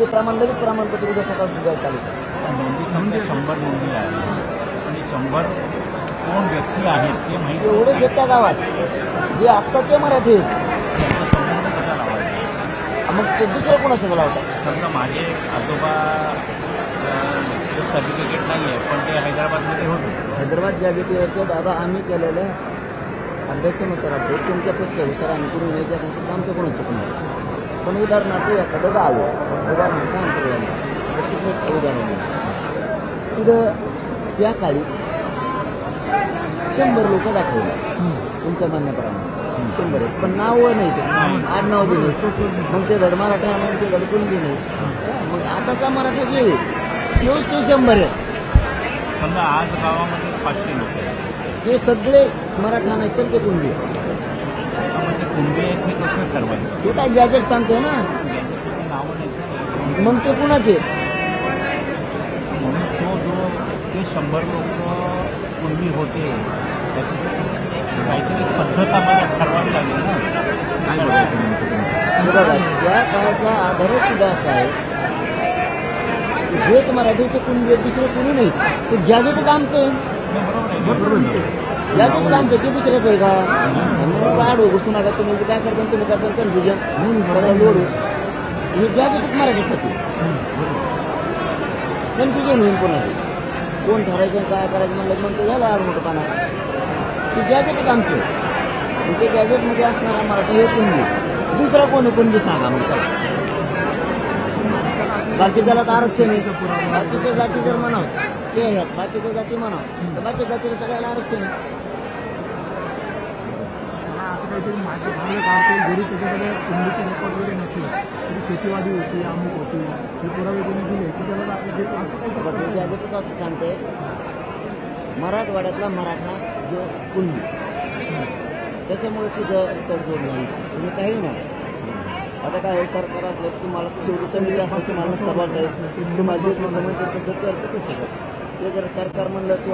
नोंदी प्रमाण लगेच प्रमाणपत्र उद्या सकाळ सुद्धा चालू नोंदी समजा 100 नोंदी आहे आणि 100 कोण व्यक्ती आहेत ते माहिती एवढेच आहेत त्या गावात जे आत्ताचे मराठी आहेत. त्यांचा संबंध कसा लावायचा. मग ते दुसरं कोणासंग लावतात. समजा माझे आजोबा सर्टिफिकेट नाही आहे पण ते हैदराबादमध्ये होते. हैदराबाद गॅजेटियरचं दादा आम्ही केलेल्या अभ्यासानुसार असेल तुमच्यापेक्षा हुशार आणि कुणी नाही त्याचं आमचं कोणी चुकणार. पण उदाहरणार्थ एखादं गाव उदाहरणार्थ अंतर्गत तिथलं उदाहरण तिथं त्या काळी 100 लोक दाखवले तुमच्या म्हणण्याप्रमाणे 100 आहेत पण नावं नाही ते आडनाव बी नाही. मग ते धड मराठा नाही ते धड कोण बी नाही. मग आताचा मराठा जे तोच ते 100 आहेत. समजा आज गावामध्ये 500 लोक आहेत ते सगळे मराठा नाही तर ते कुणबी म्हणजे कुंभे आहेत हे कसं ठरवायचं. ते काय गॅजेट सांगतोय ना यांच्यासाठी नावं नाही. मग ते कुणाचे म्हणून जो ते 100 लोक कुंभी होते त्याच्यासाठी काहीतरी पद्धत आम्हाला ठरवावी लागेल ना. काय बघायचं बघा त्या काळाचा आधारच सुद्धा असा आहे की हेच मराठीचे कुणबी दुसरं कुणी नाही. ते गॅजेटच आमचं आहे. गॅजेटच आमचं ते दुसऱ्याच आहे का. मग आडू घुसू नका तुम्ही काय करता तुम्ही करता कन्फ्युजन सगळं लोड हे गॅजेटच मराठीसाठी कन्फ्युजन होईल कोणाचं कोण ठरायचं काय करायचं म्हणलं मग ते झालं आडमोठपणा. ते गॅजेटच आमचं आहे. ते गॅजेटमध्ये असणारा मराठी हे कुणबी दुसरा कोणी कुणबी सांगा मग चला. बाकीच्याला तर आरक्षण आहे. बाकीच्या जाती जर म्हणावं ते आहेत बाकीच्या जाती म्हणावं तर बाकीच्या जातीला सगळ्याला आरक्षण आहे. असं काहीतरी मागे काढतो जरी त्याच्याकडे कुंडीचे रेकॉर्ड वगैरे नसले तरी शेतीवाडी होती अमुक होती हे पुरावे कोणी दिले की त्याला असं काही गॅजेटच असं सांगते मराठवाड्यातला मराठा जो कुणबी त्याच्यामुळे तिथं तडजोड नाही. तुम्ही काही नाही. आता काय सरकार असलं तुम्हाला शेवटी समिती असतं तुम्हाला सभा आहे तुम्हाला जे समजतं तसं करतं तसं ते जर सरकार म्हणलं तू